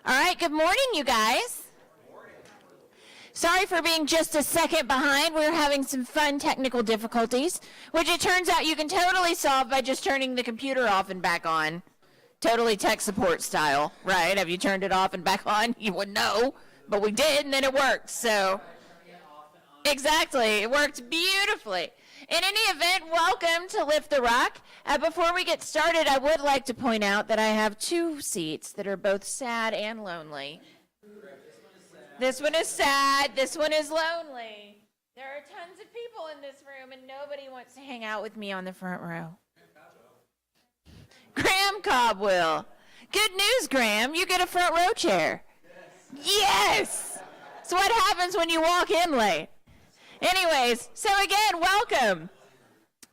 All right, good morning, you guys. Sorry for being just a second behind. We're having some fun technical difficulties, which it turns out you can totally solve by just turning the computer off and back on. Totally tech support style, right? Have you turned it off and back on? You would know, but we did, and then it worked, so. Exactly, it worked beautifully. In any event, welcome to Lift the Rock. Before we get started, I would like to point out that I have two seats that are both sad and lonely. This one is sad, this one is lonely. There are tons of people in this room and nobody wants to hang out with me on the front row. Graham Cobb will. Good news, Graham, you get a front row chair. Yes! So what happens when you walk in late? Anyways, so again, welcome.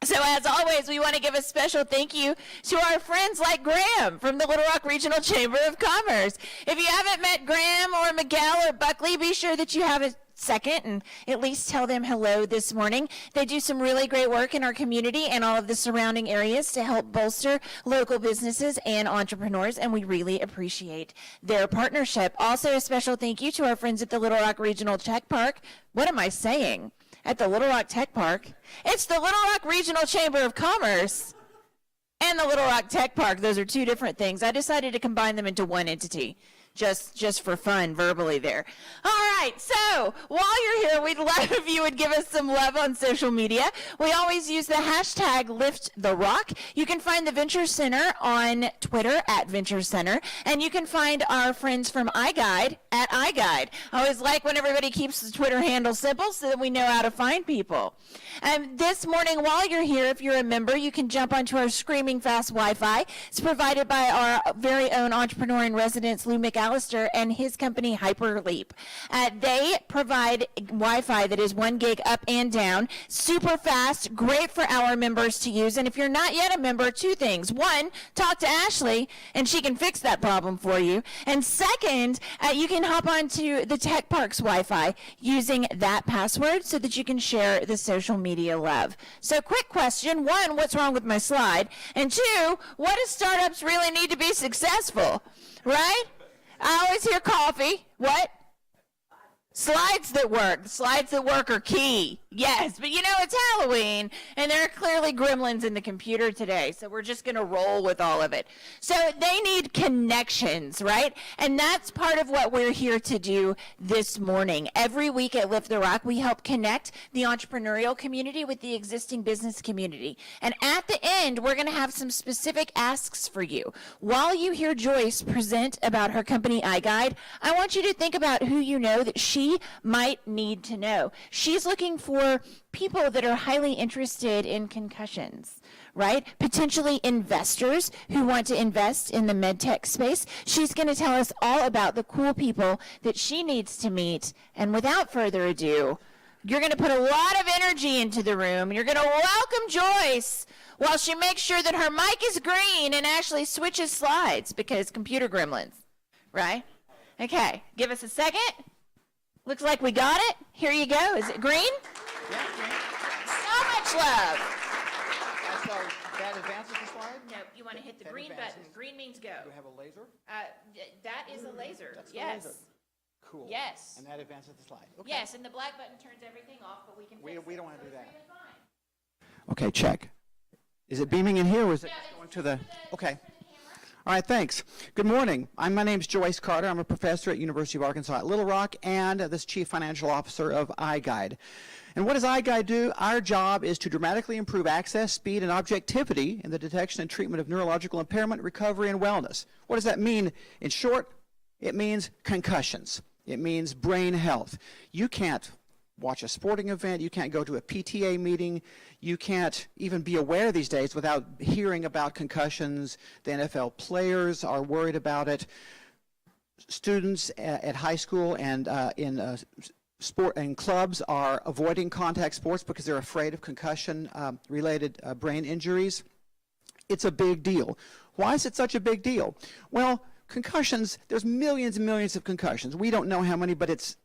So as always, we want to give a special thank you to our friends like Graham from the Little Rock Regional Chamber of Commerce. If you haven't met Graham or Miguel or Buckley, be sure that you have a second and at least tell them hello this morning. They do some really great work in our community and all of the surrounding areas to help bolster local businesses and entrepreneurs, and we really appreciate their partnership. Also, a special thank you to our friends at the Little Rock Regional Tech Park. What am I saying? At the Little Rock Tech Park. It's the Little Rock Regional Chamber of Commerce and the Little Rock Tech Park. Those are two different things. I decided to combine them into one entity. Just for fun, verbally there. All right, so while you're here, we'd love if you would give us some love on social media. We always use the hashtag #LiftTheRock. You can find the Venture Center on Twitter at Venture Center, and you can find our friends from iGuide at iGuide. I always like when everybody keeps the Twitter handle simple so that we know how to find people. And this morning, while you're here, if you're a member, you can jump onto our screaming fast Wi-Fi. It's provided by our very own entrepreneur in residence, Lou McAllister, and his company Hyperleap. They provide Wi-Fi that is 1 gig up and down, super fast, great for our members to use. And if you're not yet a member, two things. One, talk to Ashley, and she can fix that problem for you. And second, you can hop onto the Tech Park's Wi-Fi using that password so that you can share the social media love. So quick question. One, what's wrong with my slide? And two, what do startups really need to be successful? Right? I always hear coffee. What? Slides that work. The slides that work are key. Yes, but you know, it's Halloween, and there are clearly gremlins in the computer today, so we're just going to roll with all of it. So they need connections, right? And that's part of what we're here to do this morning. Every week at Lift the Rock, we help connect the entrepreneurial community with the existing business community. And at the end, we're going to have some specific asks for you. While you hear Joyce present about her company, iGuide, I want you to think about who you know that she might need to know. She's looking for people that are highly interested in concussions, right? Potentially investors who want to invest in the medtech space. She's going to tell us all about the cool people that she needs to meet. And without further ado, you're going to put a lot of energy into the room. You're going to welcome Joyce while she makes sure that her mic is green and actually switches slides because computer gremlins, right? Okay, give us a second. Looks like we got it. Here you go. Is it green? Yeah, green. So much love. So that advances the slide? No, you want to hit the That green advances. button. Green means go. Do we have a laser? That is a laser. That's the Yes. laser. Cool. Yes. And that advances the slide. Okay. Yes, and the black button turns everything off, but we can fix We it. don't want to So do it's that. really fine. Okay, check. Is it beaming in here or is it No, just it's going to the? for Okay. it's for the camera. All right, thanks. Good morning. My name's Joyce Carter. I'm a professor at University of Arkansas at Little Rock and this Chief Financial Officer of iGuide. And what does iGuide do? Our job is to dramatically improve access, speed, and objectivity in the detection and treatment of neurological impairment, recovery, and wellness. What does that mean? In short, it means concussions. It means brain health. You can't watch a sporting event. You can't go to a PTA meeting. You can't even be aware these days without hearing about concussions. The NFL players are worried about it. Students at high school and in sport and clubs are avoiding contact sports because they're afraid of concussion-related brain injuries. It's a big deal. Why is it such a big deal? Well, concussions, there's millions and millions of concussions. We don't know how many, but it's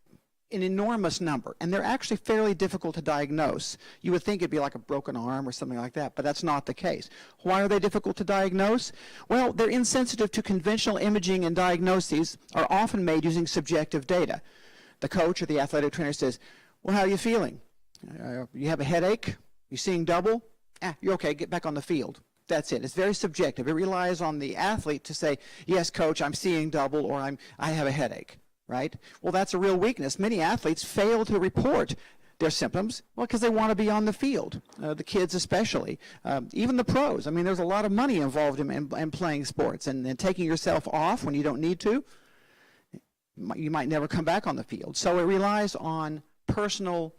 an enormous number, and they're actually fairly difficult to diagnose. You would think it'd be like a broken arm or something like that, but that's not the case. Why are they difficult to diagnose? Well, they're insensitive to conventional imaging, and diagnoses are often made using subjective data. The coach or the athletic trainer says, well, how are you feeling? You have a headache? You seeing double? You're okay, get back on the field. That's it. It's very subjective. It relies on the athlete to say, yes, coach, I'm seeing double, or I have a headache. Right? Well, that's a real weakness. Many athletes fail to report their symptoms, well, because they want to be on the field, the kids especially, even the pros. I mean, there's a lot of money involved in playing sports, and taking yourself off when you don't need to, you might never come back on the field. So it relies on personal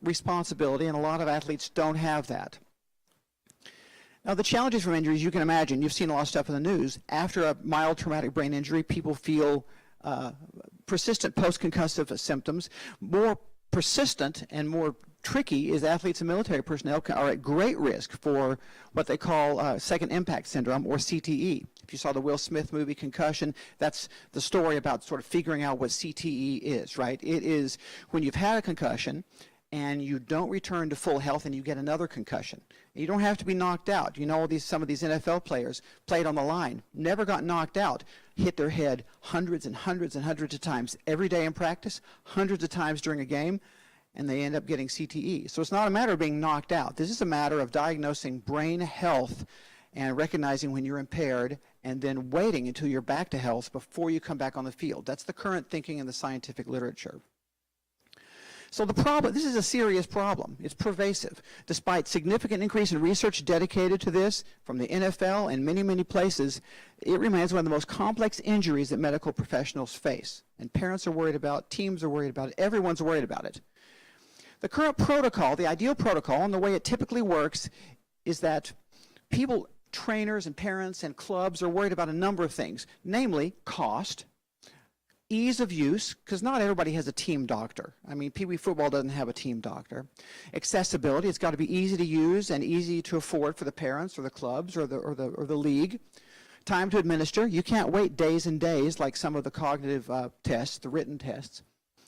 responsibility, and a lot of athletes don't have that. Now, the challenges from injuries, you can imagine, you've seen a lot of stuff in the news. After a mild traumatic brain injury, people feel persistent post-concussive symptoms. More persistent and more tricky is athletes and military personnel are at great risk for what they call second impact syndrome, or CTE. If you saw the Will Smith movie Concussion, that's the story about sort of figuring out what CTE is, right? It is when you've had a concussion and you don't return to full health and you get another concussion. You don't have to be knocked out. You know, some of these NFL players played on the line, never got knocked out, hit their head hundreds and hundreds and hundreds of times every day in practice, hundreds of times during a game, and they end up getting CTE. So it's not a matter of being knocked out. This is a matter of diagnosing brain health and recognizing when you're impaired, and then waiting until you're back to health before you come back on the field. That's the current thinking in the scientific literature. So the problem, this is a serious problem. It's pervasive. Despite significant increase in research dedicated to this from the NFL and many, many places, it remains one of the most complex injuries that medical professionals face. And parents are worried about, teams are worried about it, everyone's worried about it. The current protocol, the ideal protocol, and the way it typically works is that people, trainers and parents and clubs are worried about a number of things, namely cost, ease of use, because not everybody has a team doctor. I mean, Pee Wee football doesn't have a team doctor. Accessibility, it's got to be easy to use and easy to afford for the parents or the clubs or the league. Time to administer, you can't wait days and days like some of the cognitive tests, the written tests.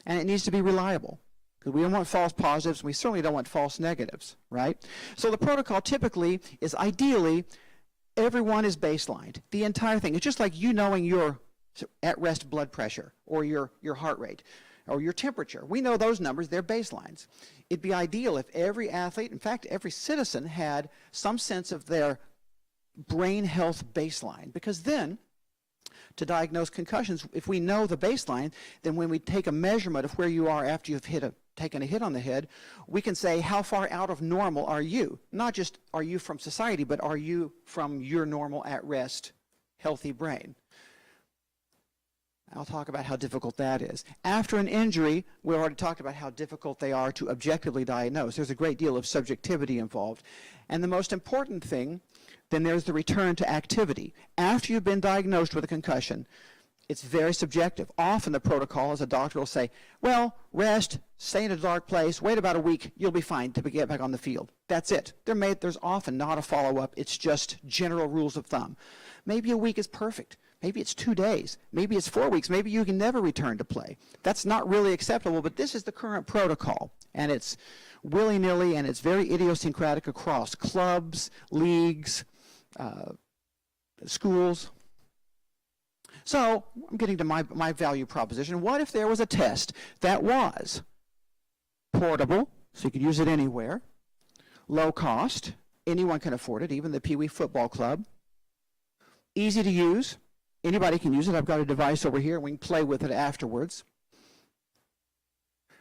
And it needs to be reliable, because we don't want false positives, and we certainly don't want false negatives, right? So the protocol typically is ideally everyone is baselined. The entire thing. It's just like you knowing your at-rest blood pressure or your heart rate or your temperature. We know those numbers, they're baselines. It'd be ideal if every athlete, in fact, every citizen had some sense of their brain health baseline, because then to diagnose concussions, if we know the baseline, then when we take a measurement of where you are after you've taken a hit on the head, we can say how far out of normal are you? Not just are you from society, but are you from your normal at-rest healthy brain? I'll talk about how difficult that is. After an injury, we already talked about how difficult they are to objectively diagnose. There's a great deal of subjectivity involved. And the most important thing, then there's the return to activity. After you've been diagnosed with a concussion, it's very subjective. Often the protocol is a doctor will say, well, rest, stay in a dark place, wait about a week, you'll be fine to get back on the field. That's it. There's often not a follow-up. It's just general rules of thumb. Maybe a week is perfect. Maybe it's 2 days. Maybe it's 4 weeks. Maybe you can never return to play. That's not really acceptable, but this is the current protocol. And it's willy-nilly, and it's very idiosyncratic across clubs, leagues, schools. So I'm getting to my value proposition. What if there was a test that was portable, so you could use it anywhere, low cost, anyone can afford it, even the Pee Wee football club, easy to use, anybody can use it. I've got a device over here, and we can play with it afterwards.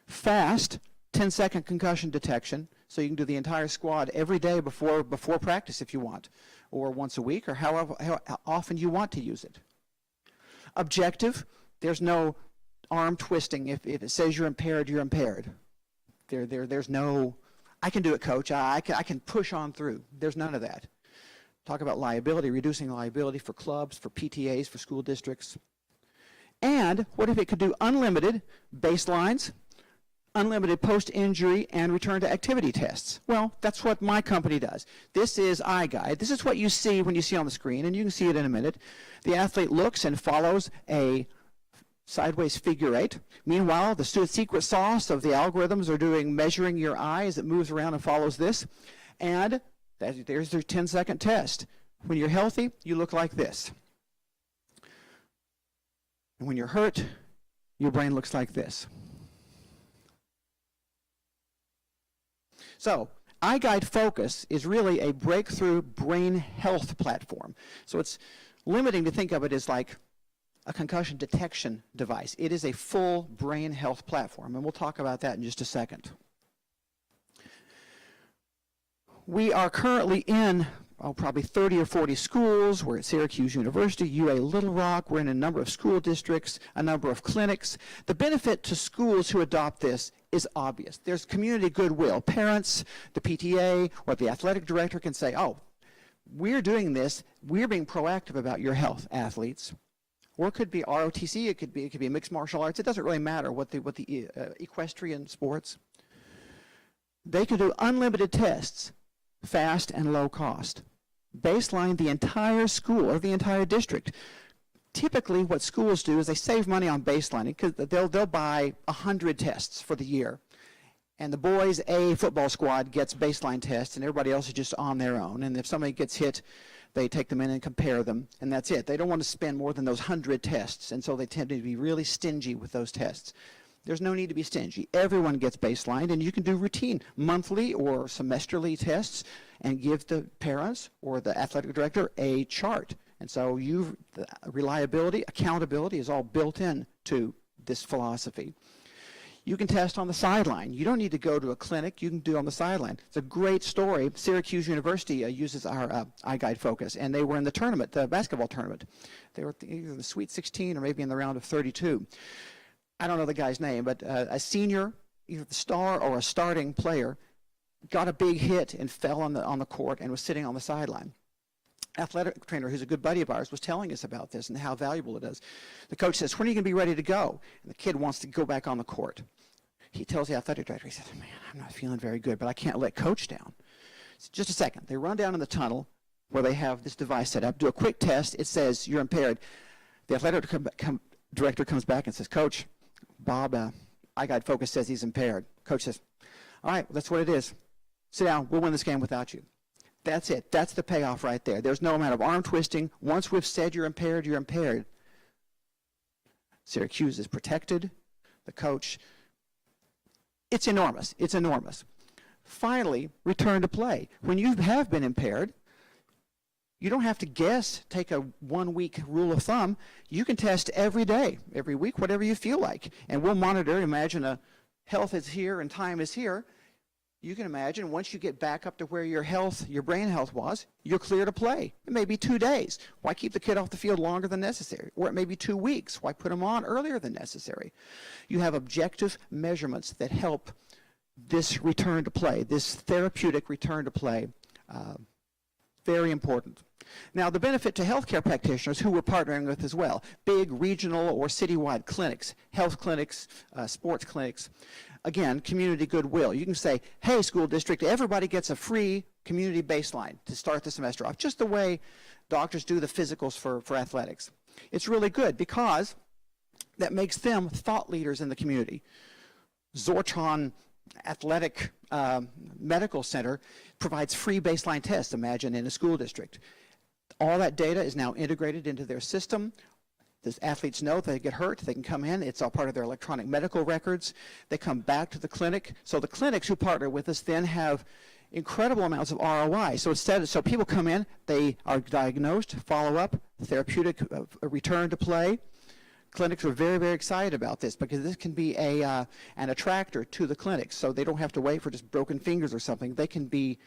Fast, 10-second concussion detection, so you can do the entire squad every day before practice if you want, or once a week, or how often you want to use it. Objective, there's no arm twisting. If it says you're impaired, you're impaired. There's no, I can do it, coach, I can push on through. There's none of that. Talk about liability, reducing liability for clubs, for PTAs, for school districts. And what if it could do unlimited baselines, unlimited post-injury and return to activity tests? Well, that's what my company does. This is iGuide. This is what you see when you see on the screen, and you can see it in a minute. The athlete looks and follows a sideways figure 8. Meanwhile, the secret sauce of the algorithms are doing measuring your eye as it moves around and follows this. And there's their 10-second test. When you're healthy, you look like this. And when you're hurt, your brain looks like this. So, iGuide Focus is really a breakthrough brain health platform. So it's limiting to think of it as like a concussion detection device. It is a full brain health platform, and we'll talk about that in just a second. We are currently in probably 30 or 40 schools. We're at Syracuse University, UA Little Rock. We're in a number of school districts, a number of clinics. The benefit to schools who adopt this is obvious. There's community goodwill. Parents, the PTA, or the athletic director can say, oh, we're doing this. We're being proactive about your health, athletes. Or it could be ROTC. It could be mixed martial arts. It doesn't really matter what the equestrian sports. They could do unlimited tests, fast and low cost. Baseline the entire school or the entire district. Typically, what schools do is they save money on baselining because they'll buy 100 tests for the year. And the boys' A football squad gets baseline tests, and everybody else is just on their own. And if somebody gets hit, they take them in and compare them, and that's it. They don't want to spend more than those 100 tests, and so they tend to be really stingy with those tests. There's no need to be stingy. Everyone gets baselined, and you can do routine monthly or semesterly tests and give the parents or the athletic director a chart. And so the reliability, accountability is all built in to this philosophy. You can test on the sideline. You don't need to go to a clinic. You can do it on the sideline. It's a great story. Syracuse University uses our iGuide Focus, and they were in the tournament, the basketball tournament. They were either in the Sweet 16 or maybe in the round of 32. I don't know the guy's name, but a senior, either the star or a starting player, got a big hit and fell on the court and was sitting on the sideline. Athletic trainer, who's a good buddy of ours, was telling us about this and how valuable it is. The coach says, when are you going to be ready to go? And the kid wants to go back on the court. He tells the athletic director, he says, man, I'm not feeling very good, but I can't let coach down. So just a second. They run down in the tunnel where they have this device set up, do a quick test. It says you're impaired. The athletic director comes back and says, Coach, Bob, iGuide Focus says he's impaired. Coach says, all right, well, that's what it is. Sit down. We'll win this game without you. That's it. That's the payoff right there. There's no amount of arm twisting. Once we've said you're impaired, you're impaired. Syracuse is protected. The coach. It's enormous. It's enormous. Finally, return to play. When you have been impaired, you don't have to guess, take a 1-week rule of thumb. You can test every day, every week, whatever you feel like. And we'll monitor. Imagine health is here and time is here. You can imagine once you get back up to where your brain health was, you're clear to play. It may be 2 days. Why keep the kid off the field longer than necessary? Or it may be 2 weeks. Why put him on earlier than necessary? You have objective measurements that help this return to play, this therapeutic return to play. Very important. Now, the benefit to healthcare practitioners who we're partnering with as well, big regional or citywide clinics, health clinics, sports clinics, again, community goodwill. You can say, hey, school district, everybody gets a free community baseline to start the semester off, just the way doctors do the physicals for athletics. It's really good because that makes them thought leaders in the community. Zorchon Athletic Medical Center provides free baseline tests, imagine, in a school district. All that data is now integrated into their system. The athletes know if they get hurt, they can come in. It's all part of their electronic medical records. They come back to the clinic. So the clinics who partner with us then have incredible amounts of ROI. So people come in, they are diagnosed, follow up, therapeutic return to play. Clinics are very, very excited about this because this can be an attractor to the clinics. So they don't have to wait for just broken fingers or something. They can be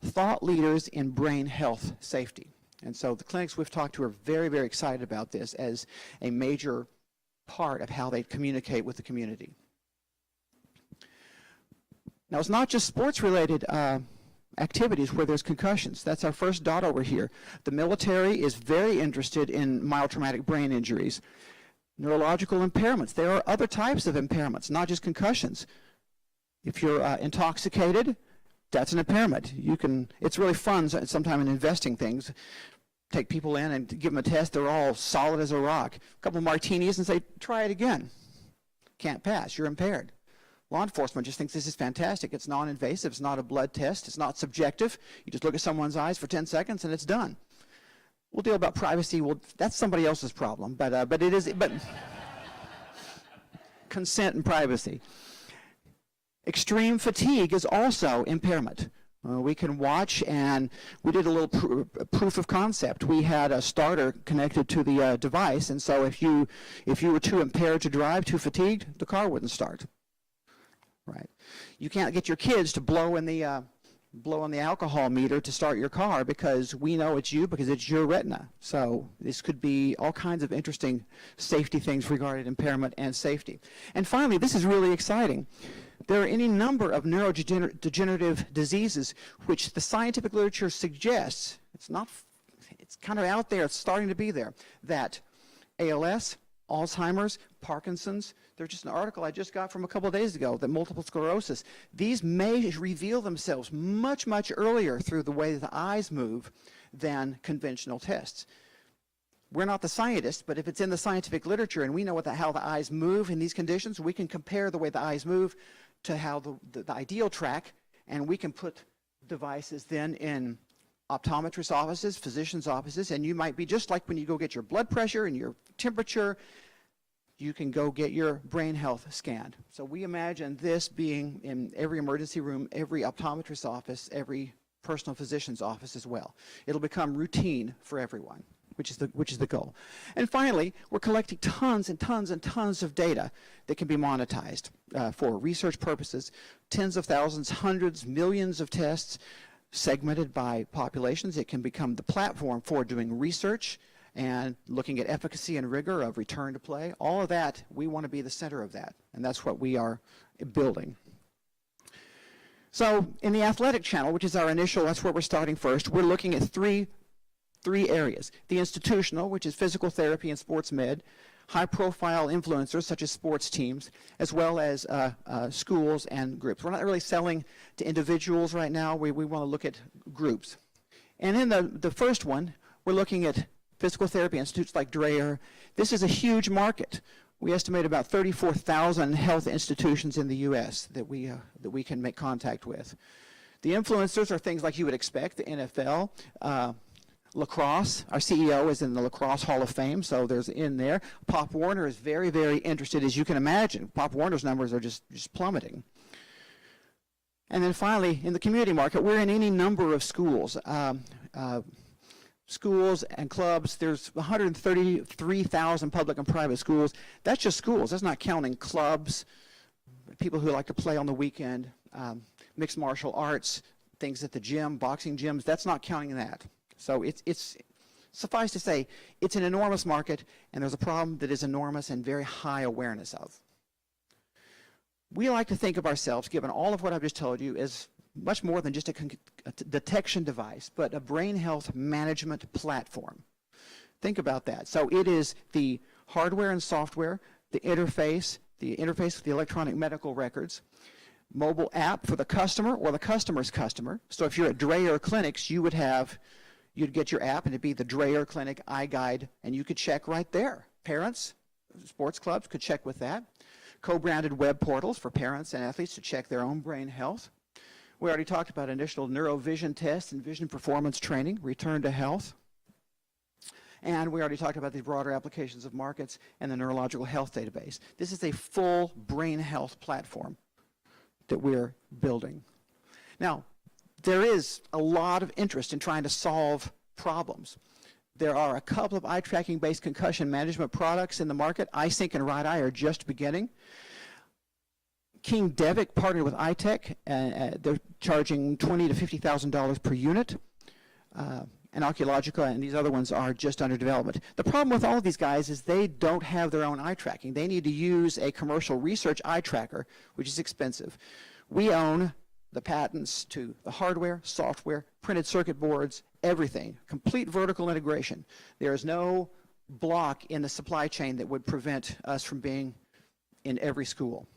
thought leaders in brain health safety. And so the clinics we've talked to are very, very excited about this as a major part of how they communicate with the community. Now, it's not just sports-related activities where there's concussions. That's our first dot over here. The military is very interested in mild traumatic brain injuries. Neurological impairments. There are other types of impairments, not just concussions. If you're intoxicated, that's an impairment. It's really fun sometimes in investing things. take people in and give them a test. They're all solid as a rock. A couple of martinis and say, try it again. Can't pass. You're impaired. Law enforcement just thinks this is fantastic. It's non-invasive. It's not a blood test. It's not subjective. You just look at someone's eyes for 10 seconds and it's done. We'll deal about privacy. Well, that's somebody else's problem. But it is. But consent and privacy. Extreme fatigue is also impairment. We can watch, and we did a little proof of concept. We had a starter connected to the device, and so if you were too impaired to drive, too fatigued, the car wouldn't start. Right? You can't get your kids to blow on the alcohol meter to start your car because we know it's you because it's your retina. So this could be all kinds of interesting safety things regarding impairment and safety. And finally, this is really exciting. There are any number of neurodegenerative diseases which the scientific literature suggests, it's kind of out there, it's starting to be there, that ALS, Alzheimer's, Parkinson's, there's just an article I just got from a couple of days ago that multiple sclerosis, these may reveal themselves much, much earlier through the way that the eyes move than conventional tests. We're not the scientists, but if it's in the scientific literature and we know how the eyes move in these conditions, we can compare the way the eyes move to how the ideal track, and we can put devices then in optometrist offices, physicians' offices, and you might be just like when you go get your blood pressure and your temperature, you can go get your brain health scanned. So we imagine this being in every emergency room, every optometrist's office, every personal physician's office as well. It'll become routine for everyone, which is the goal. And finally, we're collecting tons and tons and tons of data that can be monetized for research purposes, tens of thousands, hundreds, millions of tests segmented by populations. It can become the platform for doing research and looking at efficacy and rigor of return to play. All of that, we want to be the center of that, and that's what we are building. So in the athletic channel, which is our initial, that's where we're starting first, we're looking at three areas. The institutional, which is physical therapy and sports med, high-profile influencers such as sports teams, as well as schools and groups. We're not really selling to individuals right now. We want to look at groups. And in the first one, we're looking at physical therapy institutes like Dreyer. This is a huge market. We estimate about 34,000 health institutions in the U.S. that we can make contact with. The influencers are things like you would expect, the NFL, lacrosse. Our CEO is in the Lacrosse Hall of Fame, so there's in there. Pop Warner is very, very interested, as you can imagine. Pop Warner's numbers are just plummeting. And then finally, in the community market, we're in any number of schools. Schools and clubs, there's 133,000 public and private schools. That's just schools. That's not counting clubs, people who like to play on the weekend, mixed martial arts, things at the gym, boxing gyms. That's not counting that. So it's suffice to say, it's an enormous market, and there's a problem that is enormous and very high awareness of. We like to think of ourselves, given all of what I've just told you, as much more than just a detection device, but a brain health management platform. Think about that. So it is the hardware and software, the interface with the electronic medical records, mobile app for the customer or the customer's customer. So if you're at Dreyer Clinics, you'd get your app and it'd be the Dreyer Clinic iGuide, and you could check right there. Parents, sports clubs could check with that. Co-branded web portals for parents and athletes to check their own brain health. We already talked about initial neurovision tests and vision performance training, return to health. And we already talked about the broader applications of markets and the neurological health database. This is a full brain health platform that we're building. Now, there is a lot of interest in trying to solve problems. There are a couple of eye tracking based concussion management products in the market. iSync and RightEye are just beginning. King Devic partnered with iTech, and they're charging $20,000 to $50,000 per unit. And Oculogica and these other ones are just under development. The problem with all of these guys is they don't have their own eye tracking. They need to use a commercial research eye tracker, which is expensive. We own the patents to the hardware, software, printed circuit boards, everything, complete vertical integration. There is no block in the supply chain that would prevent us from being in every school.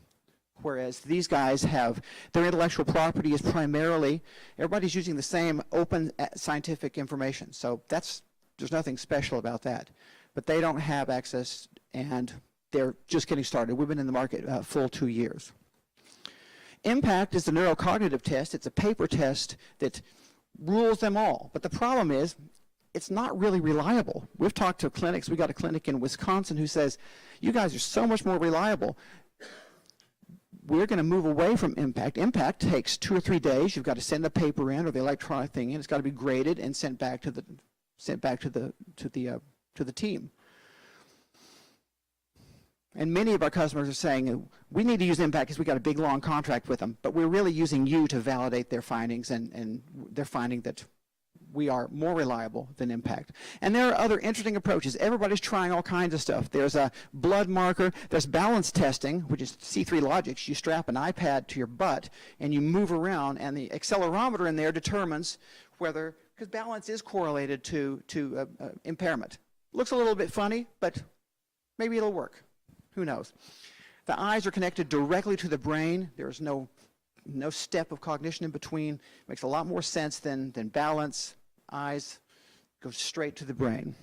Whereas these guys have, their intellectual property is primarily, everybody's using the same open scientific information. So that's There's nothing special about that. But they don't have access, and they're just getting started. We've been in the market full 2 years. IMPACT is the neurocognitive test. It's a paper test that rules them all. But the problem is, it's not really reliable. We've talked to clinics. We got a clinic in Wisconsin who says, you guys are so much more reliable. We're going to move away from IMPACT. IMPACT takes 2 or 3 days. You've got to send the paper in or the electronic thing in. It's got to be graded and sent back to the team. And many of our customers are saying, we need to use IMPACT because we got a big, long contract with them, but we're really using you to validate their findings, and they're finding that we are more reliable than IMPACT. And there are other interesting approaches. Everybody's trying all kinds of stuff. There's a blood marker. There's balance testing, which is C3 Logics. You strap an iPad to your butt, and you move around, and the accelerometer in there determines whether, because balance is correlated to impairment. Looks a little bit funny, but maybe it'll work. Who knows? The eyes are connected directly to the brain. There's no step of cognition in between. Makes a lot more sense than balance. Eyes go straight to the brain.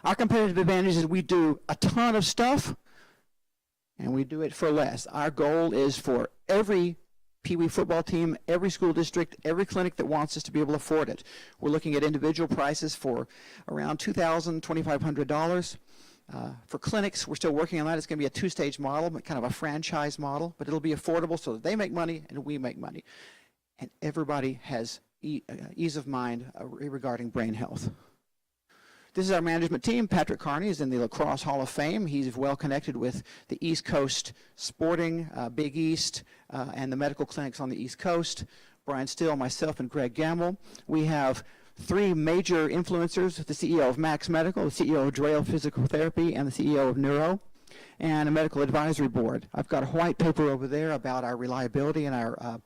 Our competitive advantage is we do a ton of stuff, and we do it for less. Our goal is for every Pee Wee football team, every school district, every clinic that wants us to be able to afford it. We're looking at individual prices for around $2,000, $2,500. For clinics, we're still working on that. It's going to be a 2-stage model, kind of a franchise model, but it'll be affordable so that they make money and we make money. And everybody has ease of mind regarding brain health. This is our management team. Patrick Carney is in the Lacrosse Hall of Fame. He's well connected with the East Coast Sporting, Big East, and the medical clinics on the East Coast. Brian Still, myself, and Greg Gamble. We have 3 major influencers: the CEO of Max Medical, the CEO of Dreo Physical Therapy, and the CEO of Neuro, and a medical advisory board. I've got a white paper over there about our reliability and our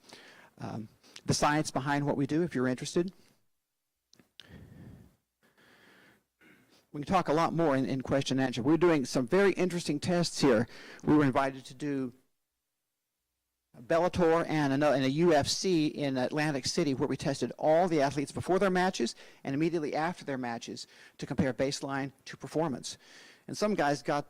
the science behind what we do, if you're interested. We can talk a lot more in question and answer. We're doing some very interesting tests here. We were invited to do Bellator and a UFC in Atlantic City, where we tested all the athletes before their matches and immediately after their matches to compare baseline to performance. And some guys got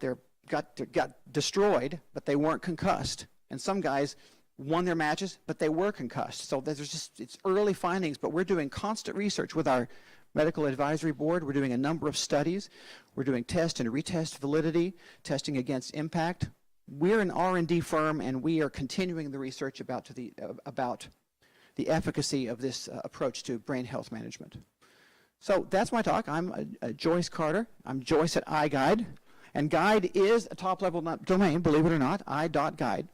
destroyed, but they weren't concussed. And some guys won their matches, but they were concussed. So it's early findings, but we're doing constant research with our medical advisory board. We're doing a number of studies. We're doing test and retest validity, testing against IMPACT. We're an R&D firm, and we are continuing the research about the efficacy of this approach to brain health management. So that's my talk. I'm Joyce Carter. I'm Joyce at iGuide, and Guide is a top-level domain, believe it or not, i.guide.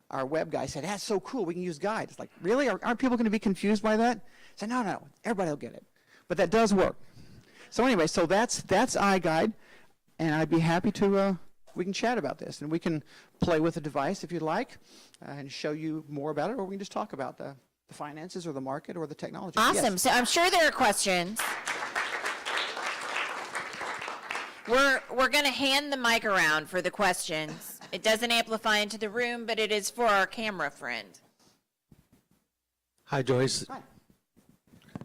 Our web guy said, that's so cool, we can use Guide. It's like, really? Aren't people going to be confused by that? I said, no, everybody will get it. But that does work. So anyway, so that's iGuide, and I'd be happy to, we can chat about this, and we can play with the device if you'd like, and show you more about it, or we can just talk about the finances or the market or the technology. Awesome. Yes. So I'm sure there are questions. We're going to hand the mic around for the questions. It doesn't amplify into the room, but it is for our camera friend. Hi, Joyce.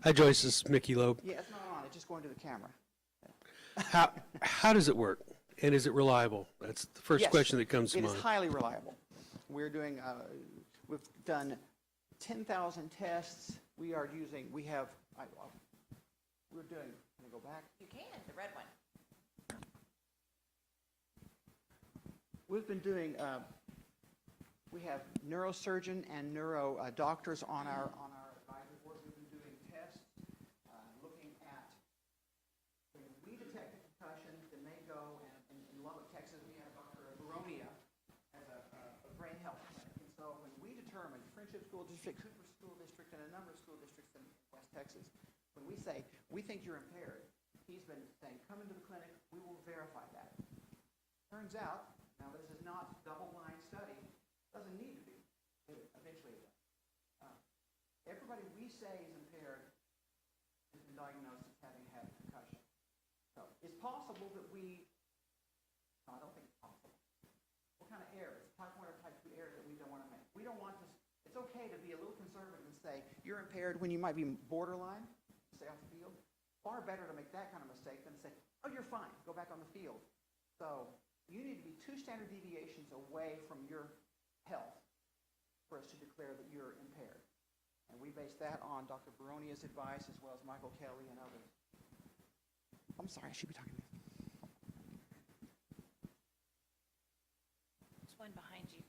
Hi, Joyce. This is Mickey Loeb. Yeah, it's not on. It's just going to the camera. How does it work? And is it reliable? That's the first question that comes to mind. It is highly reliable. We've done 10,000 tests. We're doing, can I go back? You can, the red one. We've been doing, we have neurosurgeon and neuro doctors on our advisory board. We've been doing tests, looking at when we detect a concussion that may go, and in Lubbock, Texas, we have Dr. Baromia as a brain health clinic. And so when we determine Friendship School District, Cooper School District, and a number of school districts in West Texas, when we say, we think you're impaired, he's been saying, come into the clinic, we will verify that. Turns out, now, this is not a double-blind study. It doesn't need to be. Eventually it does. Everybody we say is impaired has been diagnosed as having had a concussion. So it's possible that I don't think it's possible. What kind of error? It's type 1 or type 2 error that we don't want to make. We don't want to, it's okay to be a little conservative and say, you're impaired when you might be borderline, stay off the field. far better to make that kind of mistake than to say, oh, you're fine, go back on the field. So you need to be 2 standard deviations away from your health for us to declare that you're impaired. And we base that on Dr. Baronia's advice as well as Michael Kelly and others. I'm sorry, I should be talking to you. There's one behind you.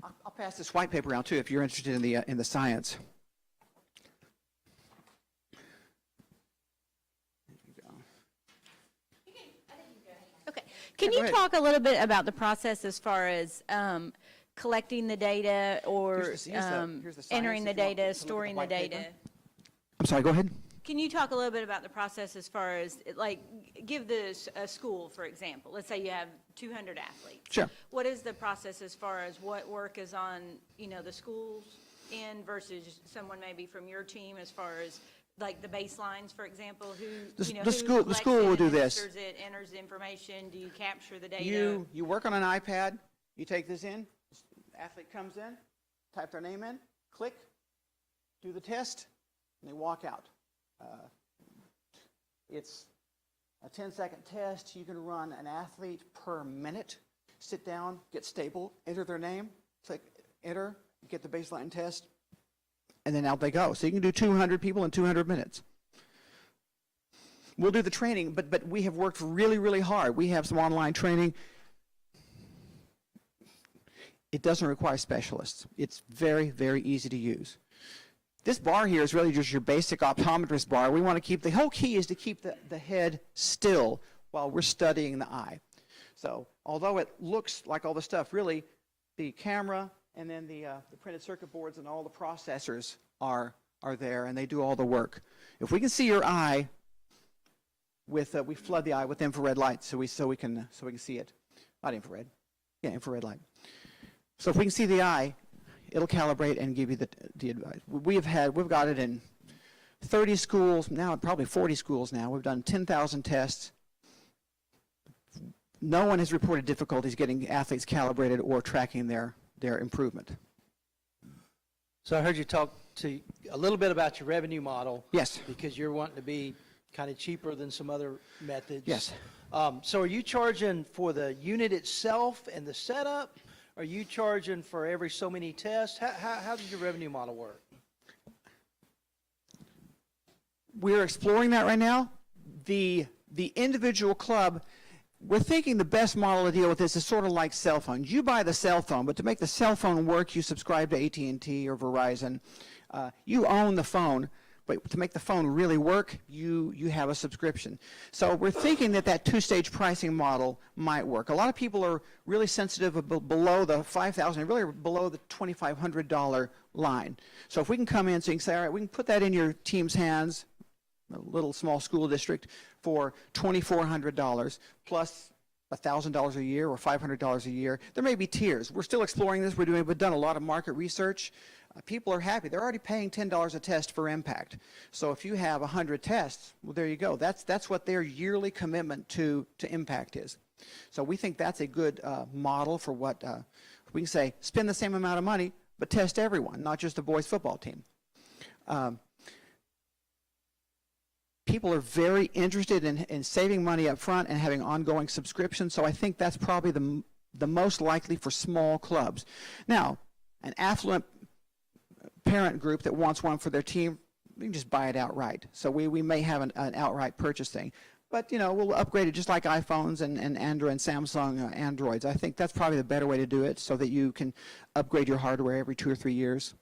I'll pass this white paper around too if you're interested in the science. There you go. Okay. Can go you ahead. talk a little bit about the process as far as collecting the data or Here's the science entering the if you want to data, look at the storing the white paper. data? I'm sorry, go ahead. Can you talk a little bit about the process as far as, like, give this a school, for example. Let's say you have 200 athletes. Sure. What is the process as far as what work is on, the school's end versus someone maybe from your team as far as, like, the baselines, for example, The who school collects will it, do this. administers it, enters the information? Do you capture the data? You work on an iPad, you take this in, athlete comes in, type their name in, click, do the test, and they walk out. It's a 10-second test. You can run an athlete per minute. Sit down, get stable, enter their name, click enter, get the baseline test, and then out they go. So you can do 200 people in 200 minutes. We'll do the training, but we have worked really, really hard. We have some online training. It doesn't require specialists. It's very, very easy to use. This bar here is really just your basic optometrist bar. We want to keep, the whole key is to keep the head still while we're studying the eye. So although it looks like all the stuff, really the camera and then the printed circuit boards and all the processors are there and they do all the work. If we can see your eye, we flood the eye with infrared light so we can see it. Not infrared. Yeah, infrared light. So if we can see the eye, it'll calibrate and give you the advice. We've got it in 30 schools, now probably 40 schools now. We've done 10,000 tests. No one has reported difficulties getting athletes calibrated or tracking their improvement. So I heard you talk to a little bit about your revenue model. Yes. Because you're wanting to be kind of cheaper than some other methods. Yes. So are you charging for the unit itself and the setup? Are you charging for every so many tests? How does your revenue model work? We're exploring that right now. The individual club, we're thinking the best model to deal with this is sort of like cell phones. You buy the cell phone, but to make the cell phone work, you subscribe to AT&T or Verizon. You own the phone, but to make the phone really work, you have a subscription. So we're thinking that two-stage pricing model might work. A lot of people are really sensitive below the $5,000, really below the $2,500 line. So if we can come in, so you can say, all right, we can put that in your team's hands, a little small school district, for $2,400 plus $1,000 a year or $500 a year. There may be tiers. We're still exploring this. We've done a lot of market research. People are happy. They're already paying $10 a test for impact. So if you have 100 tests, well, there you go. That's what their yearly commitment to impact is. So we think that's a good model for what we can say, spend the same amount of money, but test everyone, not just the boys football team. People are very interested in saving money up front and having ongoing subscriptions, so I think that's probably the most likely for small clubs. Now, an affluent parent group that wants one for their team, we can just buy it outright. So we may have an outright purchase thing. But, we'll upgrade it just like iPhones and Android and Samsung Androids. I think that's probably the better way to do it so that you can upgrade your hardware every 2 or 3 years.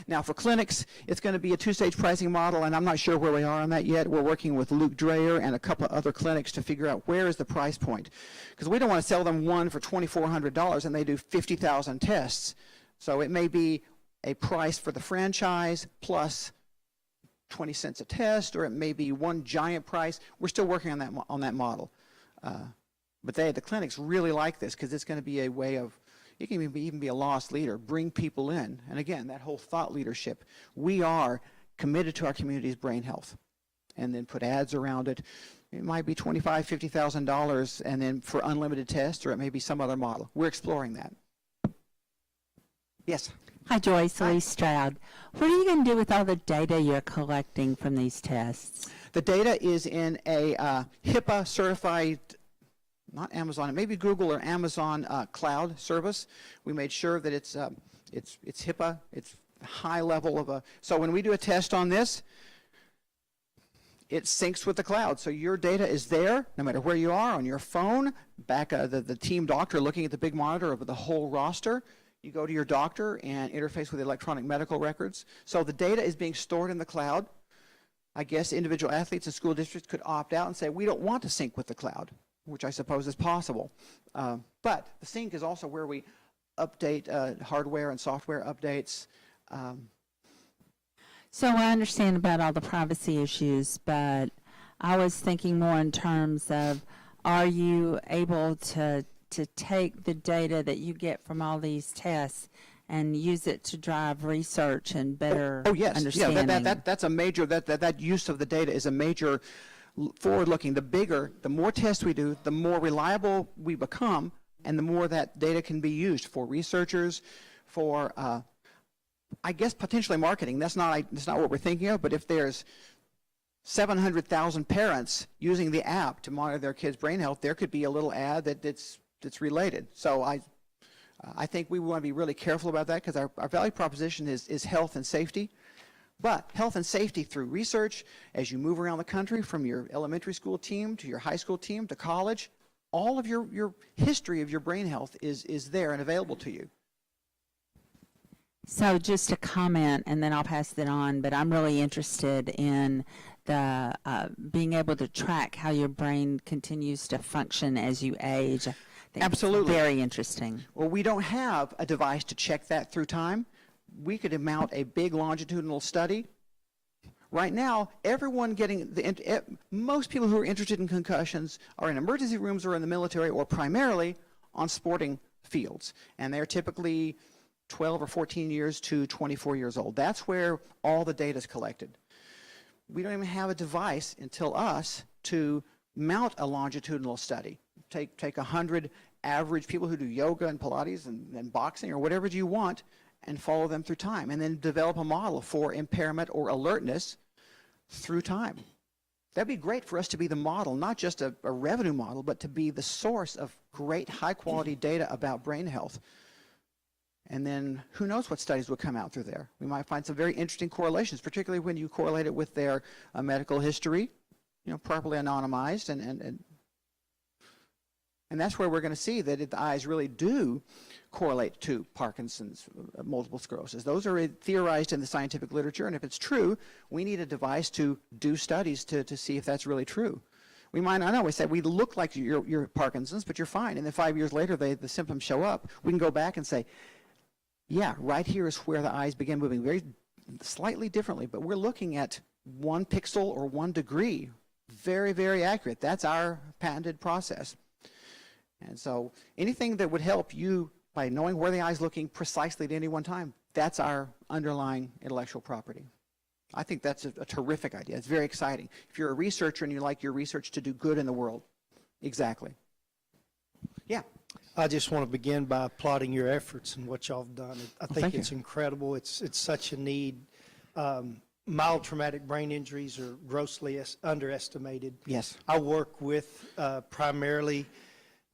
Now for clinics, it's going to be a two-stage pricing model, and I'm not sure where we are on that yet. We're working with Luke Dreyer and a couple of other clinics to figure out where is the price point. Because we don't want to sell them one for $2,400 and they do 50,000 tests. So it may be a price for the franchise plus 20 cents a test, or it may be one giant price. We're still working on that model. But the clinics really like this because it's going to be a way of, it can even be a loss leader, bring people in. And again, that whole thought leadership. We are committed to our community's brain health. And then put ads around it. It might be $25,000, $50,000 and then for unlimited tests, or it may be some other model. We're exploring that. Yes? Hi, Joyce Lee Stroud. What are you going to do with all the data you're collecting from these tests? The data is in a HIPAA certified, not Amazon, maybe Google or Amazon cloud service. We made sure that it's HIPAA, it's high level of a, so when we do a test on this, it syncs with the cloud. So your data is there, no matter where you are, on your phone, back the team doctor looking at the big monitor of the whole roster. You go to your doctor and interface with electronic medical records. So the data is being stored in the cloud. I guess individual athletes and school districts could opt out and say, we don't want to sync with the cloud, which I suppose is possible. But the sync is also where we update hardware and software updates. So I understand about all the privacy issues, but I was thinking more in terms of, are you able to take the data that you get from all these tests and use it to drive research and better understanding? Yeah, that's a major, that use of the data is a major forward-looking. The more tests we do, the more reliable we become, and the more that data can be used for researchers, for, I guess, potentially marketing. That's not what we're thinking of, but if there's 700,000 parents using the app to monitor their kids' brain health, there could be a little ad that's related. So I think we want to be really careful about that, because our value proposition is health and safety. But health and safety through research, as you move around the country from your elementary school team to your high school team to college, all of your history of your brain health is there and available to you. So just a comment, and then I'll pass it on, but I'm really interested in the being able to track how your brain continues to function as you age. I think Absolutely. It's very interesting. Well, we don't have a device to check that through time. We could mount a big longitudinal study. Right now, everyone getting most people who are interested in concussions are in emergency rooms or in the military, or primarily on sporting fields, and they're typically 12 or 14 years to 24 years old. That's where all the data is collected. We don't even have a device until us to mount a longitudinal study. Take 100 average people who do yoga and Pilates and boxing or whatever you want, and follow them through time, and then develop a model for impairment or alertness through time. That'd be great for us to be the model, not just a revenue model, but to be the source of great high-quality data about brain health. And then who knows what studies will come out through there. We might find some very interesting correlations, particularly when you correlate it with their medical history, properly anonymized, and that's where we're going to see that the eyes really do correlate to Parkinson's, multiple sclerosis. Those are theorized in the scientific literature, and if it's true, we need a device to do studies to see if that's really true. We might not know. We say, we look like you're Parkinson's, but you're fine. And then 5 years later, the symptoms show up. We can go back and say, yeah, right here is where the eyes begin moving very slightly differently, but we're looking at 1 pixel or 1 degree. Very, very accurate. That's our patented process. And so anything that would help you by knowing where the eye's looking precisely at any one time, that's our underlying intellectual property. I think that's a terrific idea. It's very exciting. If you're a researcher and you like your research to do good in the world. Exactly. Yeah. I just want to begin by applauding your efforts and what y'all have done. I think thank it's you. incredible. It's such a need. Mild traumatic brain injuries are grossly underestimated. Yes. I work with primarily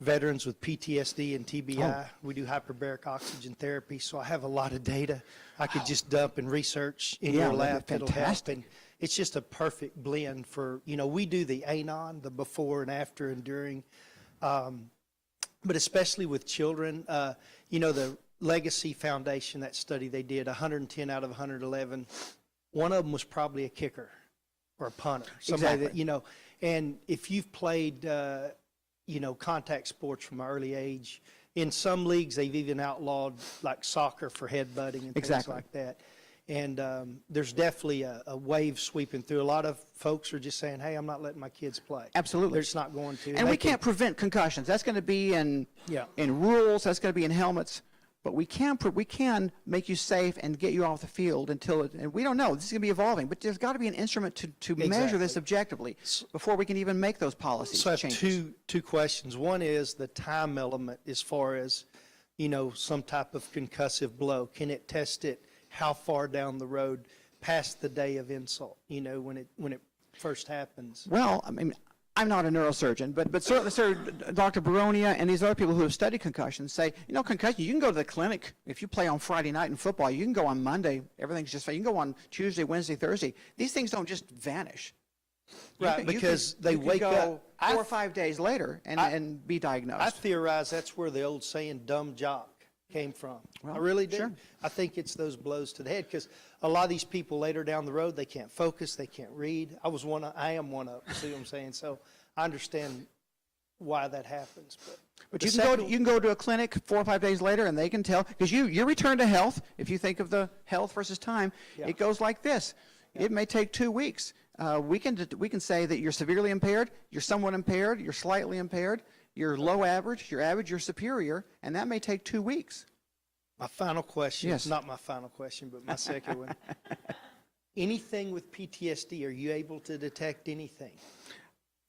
veterans with PTSD and TBI. Oh. We do hyperbaric oxygen therapy, so I have a lot of data I could just dump and research in Yeah, your lab. that'd be It'll help. fantastic. And it's just a perfect blend for, we do the ANON, the before and after and during, but especially with children, the Legacy Foundation, that study they did, 110 out of 111, one of them was probably a kicker or a punter. Somebody Exactly. that, and if you've played, contact sports from an early age, in some leagues they've even outlawed like soccer for headbutting and things Exactly. like that. And there's definitely a wave sweeping through. A lot of folks are just saying, hey, I'm not letting my kids play. Absolutely. They're just not going to. And They we can't prevent concussions. That's going to be in rules. That's going to be in helmets. But we can make you safe and get you off the field and we don't know. This is going to be evolving. But there's got to be an instrument to measure this objectively before we can even make those policies So I have changes. two questions. One is the time element as far as some type of concussive blow? Can it test it how far down the road past the day of insult, when it first happens? Well, I mean, I'm not a neurosurgeon, but certainly, sir, Dr. Baronia and these other people who have studied concussions say, concussion, you can go to the clinic. If you play on Friday night in football, you can go on Monday. Everything's just fine. You can go on Tuesday, Wednesday, Thursday. These things don't just vanish. Right, because they wake go up. 4 or 5 days later and be diagnosed. I theorize that's where the old saying "dumb jock" came from. Well, I really do. sure. I think it's those blows to the head, because a lot of these people later down the road, they can't focus, they can't read. I am one of them. See what I'm saying? So I understand why that happens. But the you can go to a clinic 4 or 5 days later, and they can tell, because your return to health, if you think of the health versus time, Yeah. it goes like this. It may take 2 weeks. We can say that you're severely impaired, you're somewhat impaired, you're slightly impaired, you're low average, you're superior, and that may take 2 weeks. My final question, Yes. not my final question, but my second one. Anything with PTSD, are you able to detect anything?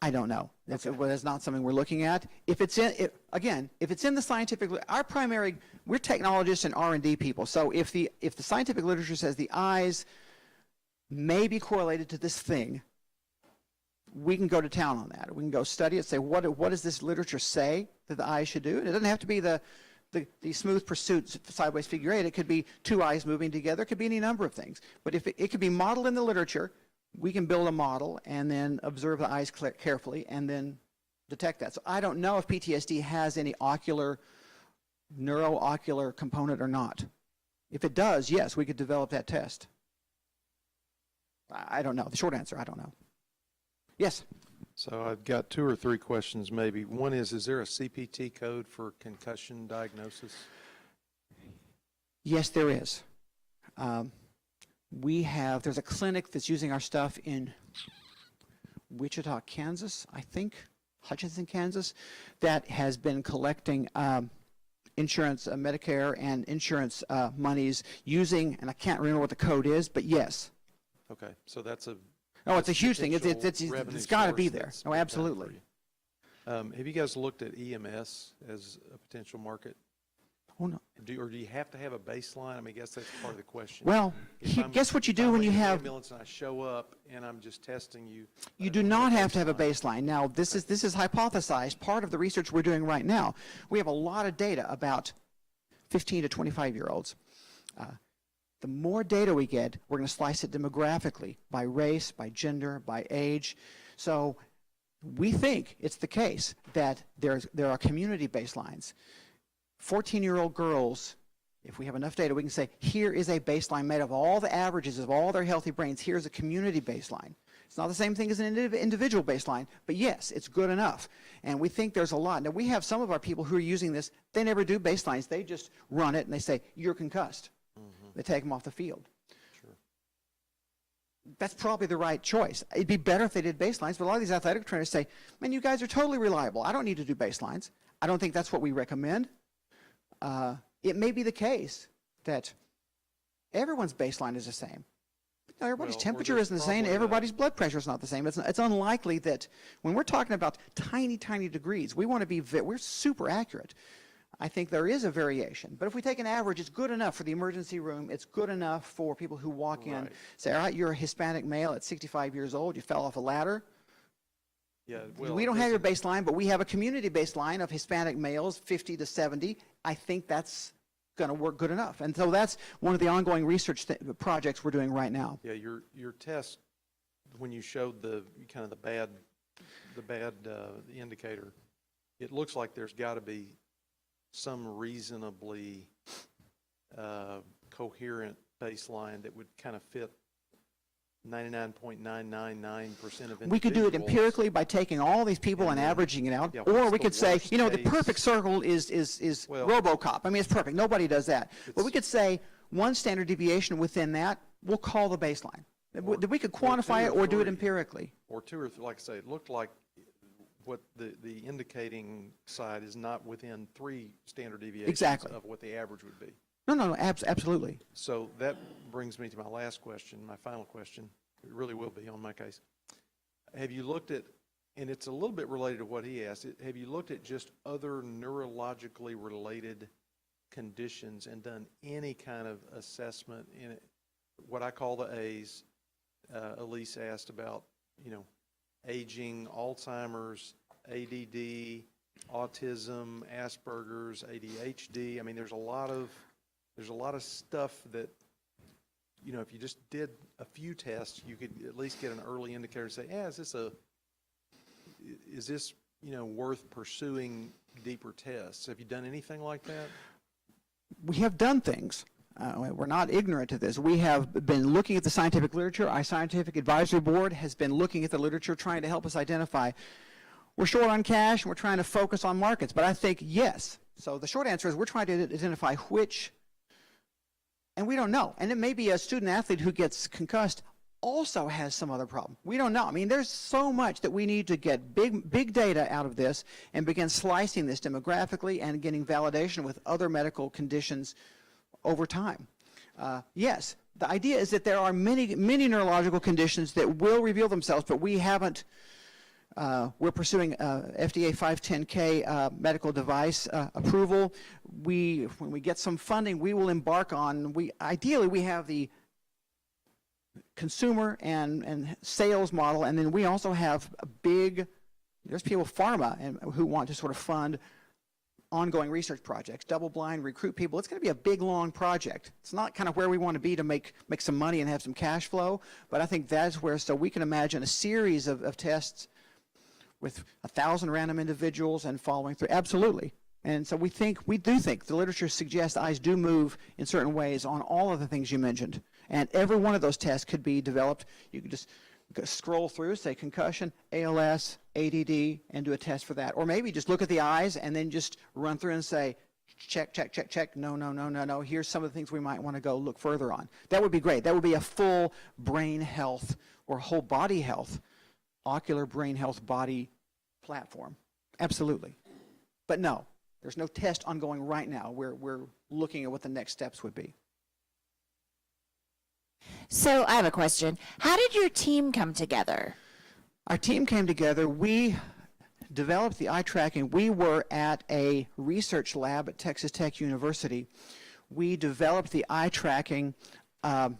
I don't know. That's not something we're looking at. If it's in the scientific, we're technologists and R&D people. So if the scientific literature says the eyes may be correlated to this thing, we can go to town on that. We can go study it, say, what does this literature say that the eyes should do? And it doesn't have to be the smooth pursuit sideways figure eight. It could be two eyes moving together. It could be any number of things. But if it could be modeled in the literature, we can build a model and then observe the eyes carefully and then detect that. So I don't know if PTSD has any neuroocular component or not. If it does, yes, we could develop that test. I don't know. The short answer, I don't know. Yes? So I've got 2 or 3 questions maybe. One is there a CPT code for concussion diagnosis? Yes, there is. There's a clinic that's using our stuff in Wichita, Kansas, I think, Hutchinson, Kansas, that has been collecting insurance, Medicare and insurance monies using, and I can't remember what the code is, but yes. Okay, so that's a It's a huge thing. potential revenue It's got to be source there. that's Oh, big time absolutely. for you. Have you guys looked at EMS as a potential market? Oh, no. Or do you have to have a baseline? I mean, I guess that's part of the question. Well, If I'm- guess what you if do I'm when you in an have... ambulance and I show up and I'm just testing you. You do not have to have a baseline. Now, this is hypothesized, part of the research we're doing right now. We have a lot of data about 15 to 25-year-olds. The more data we get, we're going to slice it demographically, by race, by gender, by age. So we think it's the case that there are community baselines. 14-year-old girls, if we have enough data, we can say, here is a baseline made of all the averages of all their healthy brains. Here's a community baseline. It's not the same thing as an individual baseline, but yes, it's good enough. And we think there's a lot. Now, we have some of our people who are using this. They never do baselines. They just run it, and they say, you're concussed. They take them off the field. Sure. That's probably the right choice. It'd be better if they did baselines, but a lot of these athletic trainers say, man, you guys are totally reliable. I don't need to do baselines. I don't think that's what we recommend. It may be the case that everyone's baseline is the same. No, everybody's Well, or temperature there's isn't the same. probably Everybody's blood pressure is not the same. It's unlikely that when we're talking about tiny, tiny degrees, we want to be, we're super accurate. I think there is a variation. But if we take an average, it's good enough for the emergency room. It's good enough for people who walk in, Right. say, all right, you're a Hispanic male at 65 years old. You fell off a ladder. Yeah, well, We don't have your baseline, but we have a community baseline of Hispanic males, 50 to 70. I think that's going to work good enough. And so that's one of the ongoing research projects we're doing right now. Yeah, your test, when you showed the bad indicator, it looks like there's got to be some reasonably coherent baseline that would kind of fit 99.999% of individuals. We could do it empirically by taking all these people and averaging it out, yeah, or what's we the could say, worst the case? perfect circle is Well- RoboCop. I mean, it's perfect. Nobody does that. But we could say one standard deviation within that, we'll call the baseline. We could quantify it or do it 3. empirically. Or 2 or 3, like I say, it looked like what the indicating side is not within 3 standard deviations Exactly. of what the average would be. No, absolutely. So that brings me to my last question, my final question. It really will be on my case. Have you looked at, and it's a little bit related to what he asked, have you looked at just other neurologically related conditions and done any kind of assessment in it, what I call the A's. Elise asked about, aging, Alzheimer's, ADD, autism, Asperger's, ADHD. I mean, there's a lot of stuff that, if you just did a few tests, you could at least get an early indicator to say, is this worth pursuing deeper tests? Have you done anything like that? We have done things. We're not ignorant to this. We have been looking at the scientific literature. Our scientific advisory board has been looking at the literature, trying to help us identify. We're short on cash, and we're trying to focus on markets. But I think, yes. So the short answer is we're trying to identify which, and we don't know. And it may be a student athlete who gets concussed also has some other problem. We don't know. I mean, there's so much that we need to get big data out of this and begin slicing this demographically and getting validation with other medical conditions over time. Yes, the idea is that there are many neurological conditions that will reveal themselves, but we haven't. We're pursuing FDA 510K medical device approval. When we get some funding, we will embark on. Ideally we have the consumer and sales model, and then we also have there's people, pharma, who want to sort of fund ongoing research projects, double-blind, recruit people. It's going to be a big, long project. It's not kind of where we want to be to make some money and have some cash flow, but I think that's where, so we can imagine a series of tests with 1,000 random individuals and following through. Absolutely. And so we do think the literature suggests eyes do move in certain ways on all of the things you mentioned. And every one of those tests could be developed. You could just scroll through, say concussion, ALS, ADD, and do a test for that. Or maybe just look at the eyes and then just run through and say, check, check, check, check, no. Here's some of the things we might want to go look further on. That would be great. That would be a full brain health or whole body health, ocular brain health body platform. Absolutely. But no, there's no test ongoing right now. We're looking at what the next steps would be. So I have a question. How did your team come together? Our team came together. We developed the eye tracking. We were at a research lab at Texas Tech University. We developed the eye tracking in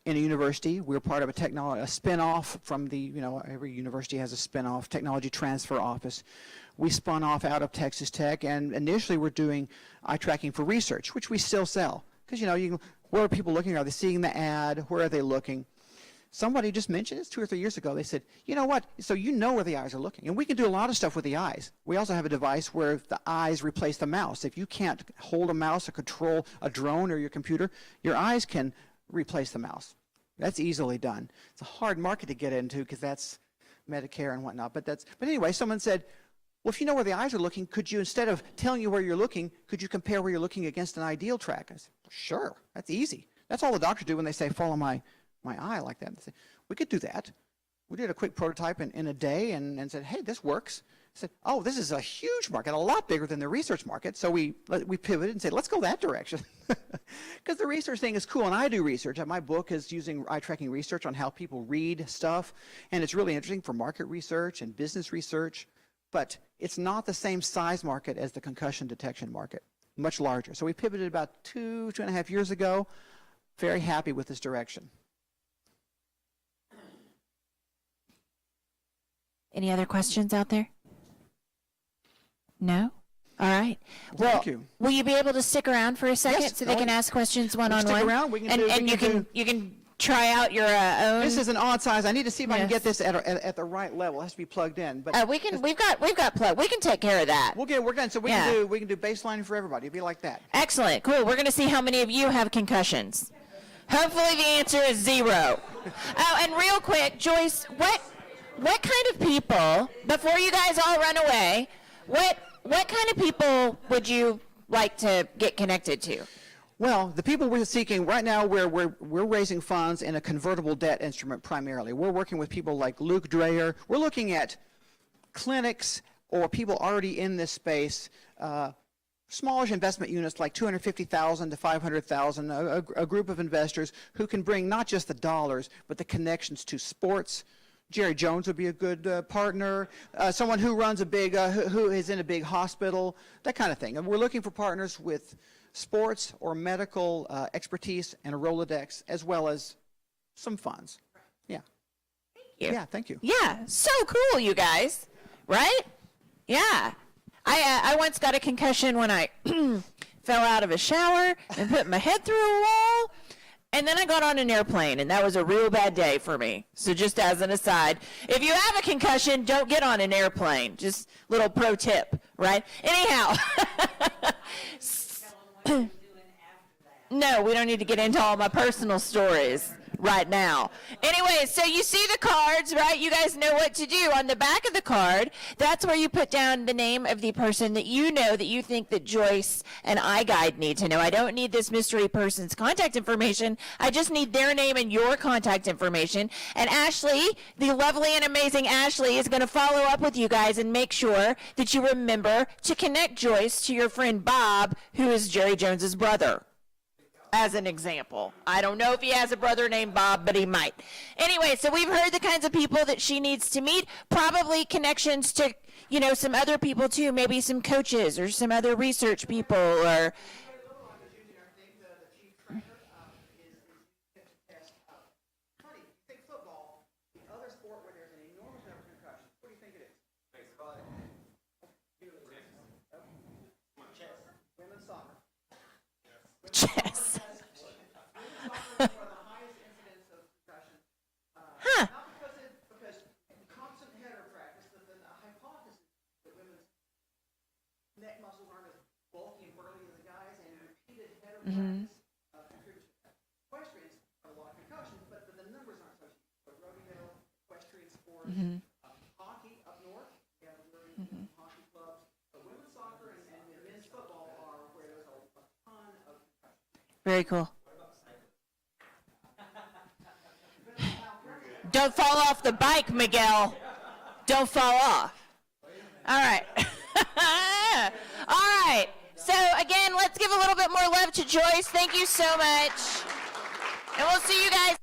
a university. We were part of a spin-off from every university has a spin-off technology transfer office. We spun off out of Texas Tech, and initially we're doing eye tracking for research, which we still sell. Because, where are people looking? Are they seeing the ad? Where are they looking? Somebody just mentioned this 2 or 3 years ago. They said, you know what? So where the eyes are looking. And we can do a lot of stuff with the eyes. We also have a device where the eyes replace the mouse. If you can't hold a mouse or control a drone or your computer, your eyes can replace the mouse. That's easily done. It's a hard market to get into because that's Medicare and whatnot. But anyway, someone said, well, if you know where the eyes are looking, could you, instead of telling you where you're looking, could you compare where you're looking against an ideal track? I said, sure, that's easy. That's all the doctors do when they say, follow my eye like that. They say, we could do that. We did a quick prototype in a day and said, hey, this works. I said, oh, this is a huge market, a lot bigger than the research market. So we pivoted and said, let's go that direction. Because the research thing is cool, and I do research. My book is using eye tracking research on how people read stuff, and it's really interesting for market research and business research. But it's not the same size market as the concussion detection market, much larger. So we pivoted about 2.5 years ago. Very happy with this direction. Any other questions out there? No? All right. Well, Thank you. Will you be able to stick around for a second Yes, so they can ask questions one-on-one? stick around. We can do- You can try out your own. This is an odd size. I need to see if I can Yes. get this at the right level. It has to be plugged in. But We've got plug. We can take care of that. we're good. So we can do baselining for everybody. It'd be like that. Excellent. Cool. We're going to see how many of you have concussions. Hopefully the answer is 0. Oh, and real quick, Joyce, what kind of people, before you guys all run away, what kind of people would you like to get connected to? Well, the people we're seeking right now, we're raising funds in a convertible debt instrument primarily. We're working with people like Luke Dreyer. We're looking at clinics or people already in this space, smallish investment units like $250,000 to $500,000, a group of investors who can bring not just the dollars, but the connections to sports. Jerry Jones would be a good partner, someone who runs who is in a big hospital, that kind of thing. And we're looking for partners with sports or medical expertise and a Rolodex, as well as some funds. Yeah. you. Yeah, thank you. Yeah, so cool, you guys, right? Yeah. I once got a concussion when I fell out of a shower and put my head through a wall. And then I got on an airplane, and that was a real bad day for me. So just as an aside, if you have a concussion, don't get on an airplane. Just little pro tip, right? Anyhow. No, we don't need to get into all my personal stories right now. Anyway, so you see the cards, right? You guys know what to do. On the back of the card, that's where you put down the name of the person that you know that you think that Joyce and iGuide need to know. I don't need this mystery person's contact information. I just need their name and your contact information. And Ashley, the lovely and amazing Ashley, is going to follow up with you guys and make sure that you remember to connect Joyce to your friend Bob, who is Jerry Jones's brother. As an example. I don't know if he has a brother named Bob, but he might. Anyway, so we've heard the kinds of people that she needs to meet, probably connections to, you know, some other people too, maybe some coaches or some other research people or... Chess. Huh. Because constant header practice, the hypothesis that women's neck muscles aren't as bulky and burly as the guys, and repeated header practice contributes to that. Equestrians have a lot of concussions, but the numbers aren't so huge. So rodeo, equestrian sports, hockey up north, we have very hockey clubs. But women's soccer and men's football are where there's a ton of concussions. Very cool. Don't fall off the bike, Miguel. Don't fall off. All right. All right. So, again, let's give a little bit more love to Joyce. Thank you so much. And we'll see you guys.